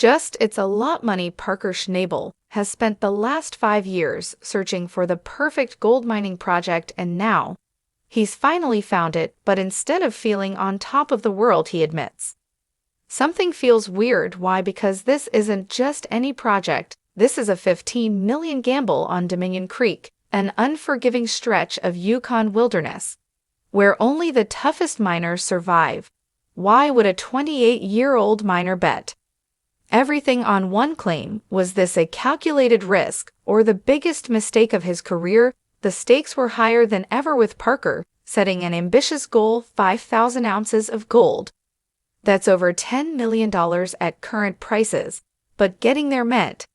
It's a lot money. Parker Schnabel has spent the last 5 years searching for the perfect gold mining project, and now he's finally found it. But instead of feeling on top of the world, he admits something feels weird. Why? Because this isn't just any project. This is a 15 million gamble on Dominion Creek, an unforgiving stretch of Yukon wilderness where only the toughest miners survive. Why would a 28-year-old miner bet everything on one claim? Was this a calculated risk or the biggest mistake of his career? The stakes were higher than ever, with Parker setting an ambitious goal: 5,000 ounces of gold. That's over $10 million at current prices. But getting there meant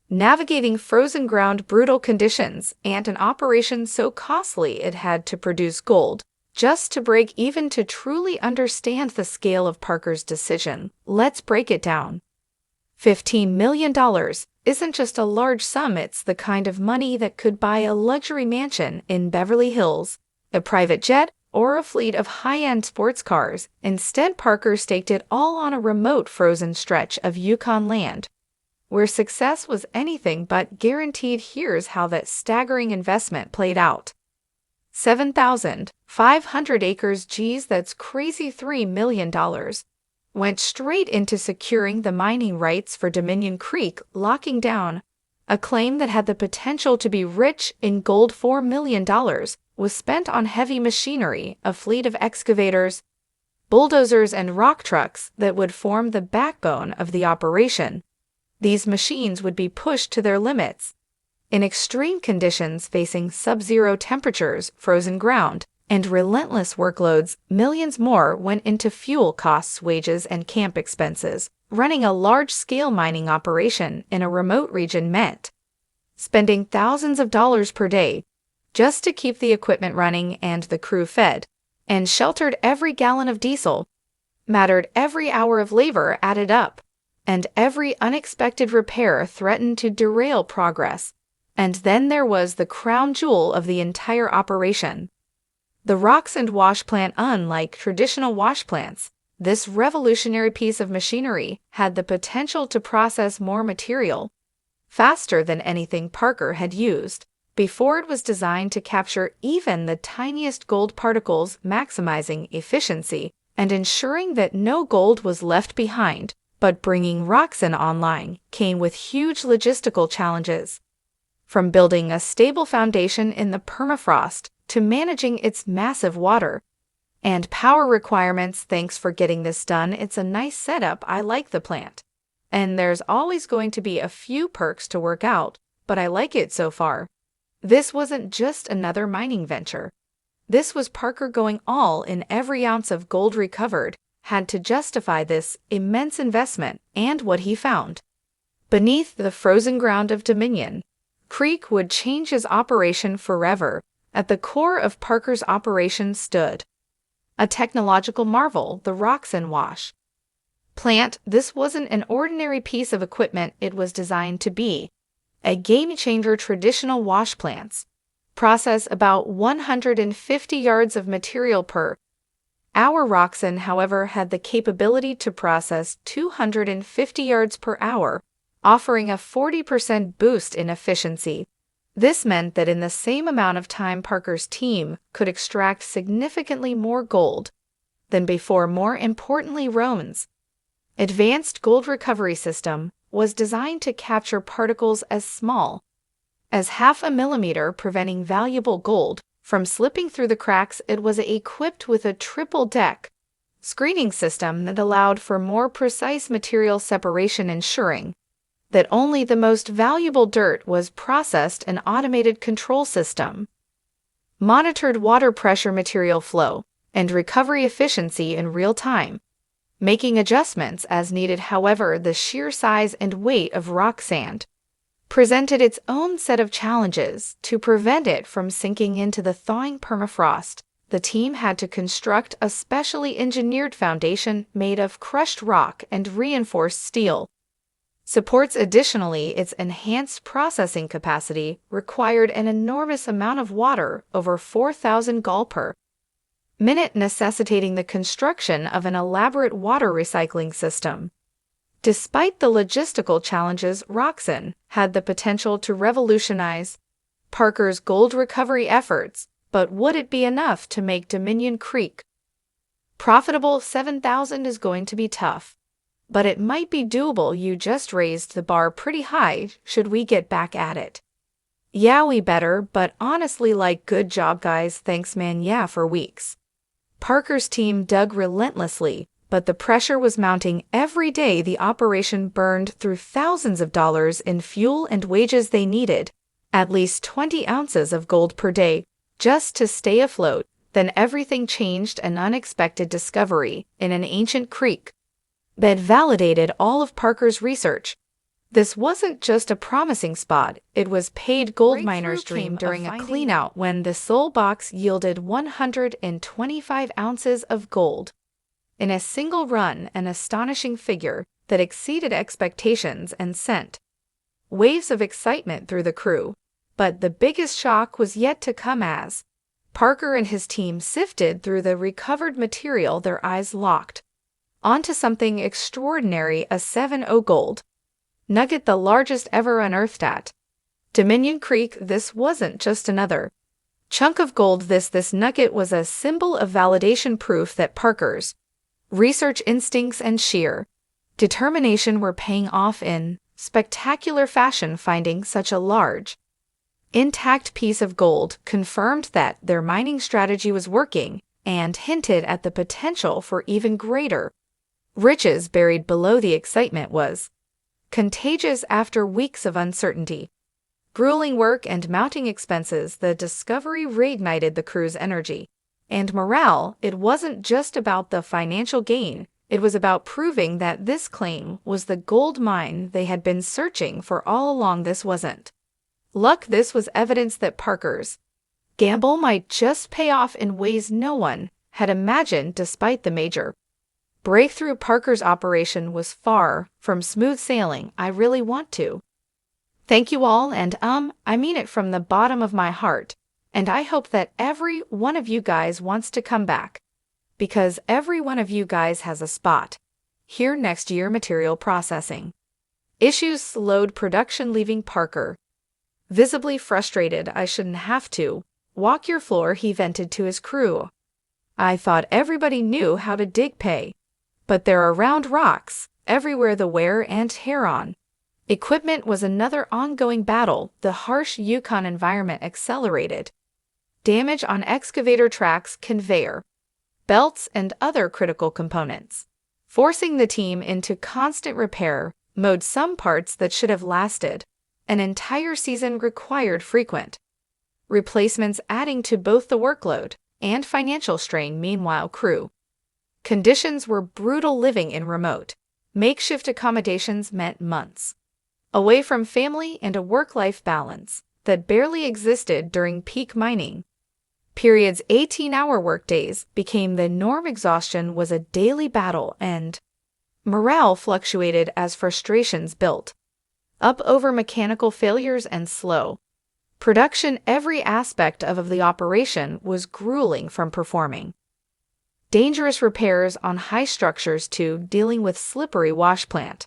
navigating frozen ground, brutal conditions, and an operation so costly it had to produce gold just to break even. To truly understand the scale of Parker's decision, let's break it down. $15 million isn't just a large sum. It's the kind of money that could buy a luxury mansion in Beverly Hills, a private jet, or a fleet of high-end sports cars. Instead, Parker staked it all on a remote, frozen stretch of Yukon land where success was anything but guaranteed. Here's how that staggering investment played out. 7,500 acres. Geez, that's crazy. $3 million went straight into securing the mining rights for Dominion Creek, locking down a claim that had the potential to be rich in gold. $4 million was spent on heavy machinery, a fleet of excavators, bulldozers, and rock trucks that would form the backbone of the operation. These machines would be pushed to their limits in extreme conditions, facing sub-zero temperatures, frozen ground, and relentless workloads. Millions more went into fuel costs, wages, and camp expenses. Running a large-scale mining operation in a remote region meant spending thousands of dollars per day just to keep the equipment running and the crew fed and sheltered. Every gallon of diesel mattered. Every hour of labor added up, and every unexpected repair threatened to derail progress. And then there was the crown jewel of the entire operation: the rocks and wash plant. Unlike traditional wash plants, this revolutionary piece of machinery had the potential to process more material faster than anything Parker had used before. It was designed to capture even the tiniest gold particles, maximizing efficiency and ensuring that no gold was left behind. But bringing Roxanne online came with huge logistical challenges. From building a stable foundation in the permafrost to managing its massive water and power requirements. Thanks for getting this done. It's a nice setup. I like the plant, and there's always going to be a few perks to work out, but I like it so far. This wasn't just another mining venture. This was Parker going all in. Every ounce of gold recovered had to justify this immense investment, and what he found beneath the frozen ground of Dominion Creek would change his operation forever. At the core of Parker's operation stood a technological marvel: the Roxanne wash plant. This wasn't an ordinary piece of equipment. It was designed to be a game-changer. Traditional wash plants process about 150 yards of material per hour. Roxanne, however, had the capability to process 250 yards per hour, offering a 40% boost in efficiency. This meant that in the same amount of time, Parker's team could extract significantly more gold than before. More importantly, Roan's advanced gold recovery system was designed to capture particles as small as 0.5 millimeter, preventing valuable gold from slipping through the cracks. It was equipped with a triple-deck screening system that allowed for more precise material separation, ensuring that only the most valuable dirt was processed. An automated control system monitored water pressure, material flow, and recovery efficiency in real time, making adjustments as needed. However, the sheer size and weight of rock sand presented its own set of challenges. To prevent it from sinking into the thawing permafrost, the team had to construct a specially engineered foundation made of crushed rock and reinforced steel supports. Additionally, its enhanced processing capacity required an enormous amount of water, over 4,000 gal per minute, necessitating the construction of an elaborate water recycling system. Despite the logistical challenges, Roxanne had the potential to revolutionize Parker's gold recovery efforts, but would it be enough to make Dominion Creek profitable? 7,000 is going to be tough, but it might be doable. You just raised the bar pretty high. Should we get back at it? Yeah, we better, but honestly, good job, guys. Thanks, man. Yeah, for weeks. Parker's team dug relentlessly, but the pressure was mounting every day. The operation burned through thousands of dollars in fuel and wages. They needed at least 20 ounces of gold per day just to stay afloat. Then everything changed. An unexpected discovery in an ancient creek bed validated all of Parker's research. This wasn't just a promising spot, it was paid gold miners' dream during a cleanout when the sole box yielded 125 ounces of gold. In a single run, an astonishing figure that exceeded expectations and sent waves of excitement through the crew. But the biggest shock was yet to come as Parker and his team sifted through the recovered material, their eyes locked onto something extraordinary: a 7.0 gold nugget, the largest ever unearthed at Dominion Creek. This wasn't just another chunk of gold. This nugget was a symbol of validation, proof that Parker's research instincts and sheer determination were paying off in spectacular fashion. Finding such a large, intact piece of gold confirmed that their mining strategy was working and hinted at the potential for even greater riches buried below. The excitement was contagious. After weeks of uncertainty, grueling work, and mounting expenses, the discovery reignited the crew's energy and morale. It wasn't just about the financial gain, it was about proving that this claim was the gold mine they had been searching for all along. This wasn't luck, this was evidence that Parker's gamble might just pay off in ways no one had imagined. Despite the major breakthrough, Parker's operation was far from smooth sailing. I really want to thank you all, and I mean it from the bottom of my heart, and I hope that every one of you guys wants to come back, because every one of you guys has a spot here next year. Material processing issues slowed production, leaving Parker visibly frustrated. I shouldn't have to walk your floor, he vented to his crew. I thought everybody knew how to dig pay, but there are round rocks everywhere. The wear and tear on equipment was another ongoing battle. The harsh Yukon environment accelerated damage on excavator tracks, conveyor belts, and other critical components, forcing the team into constant repair mode. Some parts that should have lasted an entire season required frequent replacements, adding to both the workload and financial strain. Meanwhile, crew conditions were brutal. Living in remote, makeshift accommodations meant months away from family and a work-life balance that barely existed during peak mining periods. 18-hour workdays became the norm. Exhaustion was a daily battle, and morale fluctuated as frustrations built up over mechanical failures and slow production. Every aspect of the operation was grueling, from performing dangerous repairs on high structures to dealing with slippery wash plant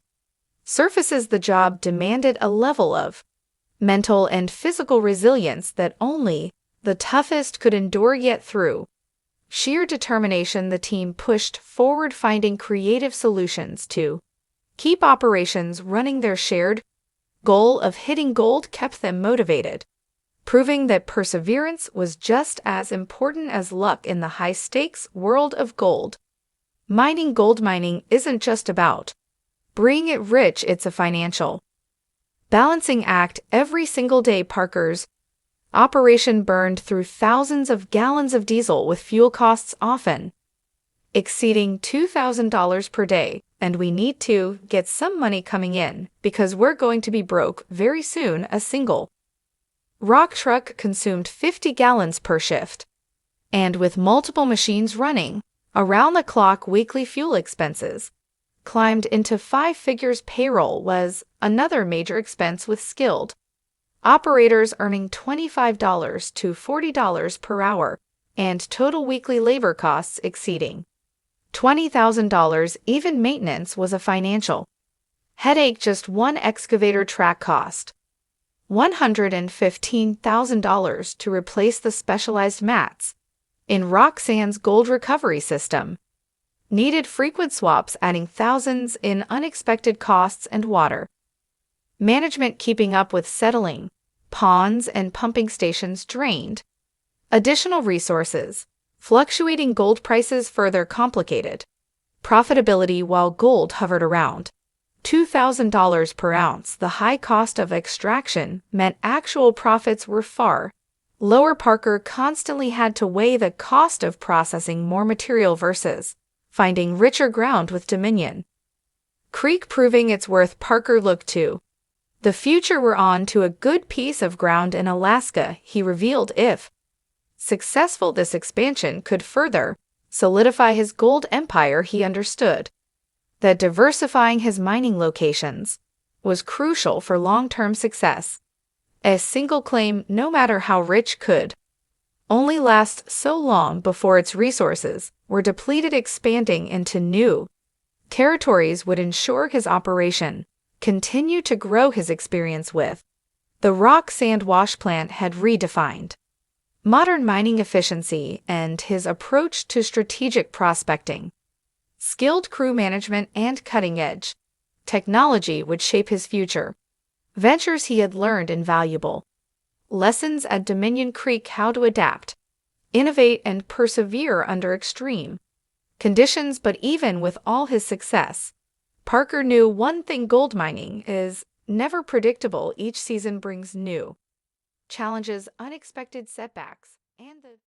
surfaces. The job demanded a level of mental and physical resilience that only the toughest could endure. Yet through sheer determination, the team pushed forward, finding creative solutions to keep operations running. Their shared goal of hitting gold kept them motivated, proving that perseverance was just as important as luck in the high-stakes world of gold mining. Gold mining isn't just about bringing it rich, it's a financial balancing act. Every single day, Parker's operation burned through thousands of gallons of diesel, with fuel costs often exceeding $2,000 per day. And we need to get some money coming in, because we're going to be broke very soon. A single rock truck consumed 50 gallons per shift, and with multiple machines running around the clock, weekly fuel expenses climbed into 5 figures. Payroll was another major expense, with skilled operators earning $25 to $40 per hour, and total weekly labor costs exceeding $20,000. Even maintenance was a financial Headache: just one excavator track cost $115,000 to replace the specialized mats in rock sand's gold recovery system. Needed frequent swaps, adding thousands in unexpected costs and water. Management: keeping up with settling ponds and pumping stations drained. Additional resources: fluctuating gold prices further complicated profitability while gold hovered around $2,000 per ounce. The high cost of extraction meant actual profits were far lower. Parker constantly had to weigh the cost of processing more material versus finding richer ground with Dominion Creek proving its worth. Parker looked to the future. "We're on to a good piece of ground in Alaska," he revealed. If successful, this expansion could further solidify his gold empire. He understood that diversifying his mining locations was crucial for long-term success. A single claim, no matter how rich, could only last so long before its resources were depleted. Expanding into new territories would ensure his operation continued to grow. His experience with the rock sand wash plant had redefined modern mining efficiency, and his approach to strategic prospecting, skilled crew management, and cutting-edge technology would shape his future ventures. He had learned invaluable lessons at Dominion Creek: how to adapt, innovate, and persevere under extreme conditions. But even with all his success, Parker knew one thing: gold mining is never predictable. Each season brings new challenges, unexpected setbacks, and the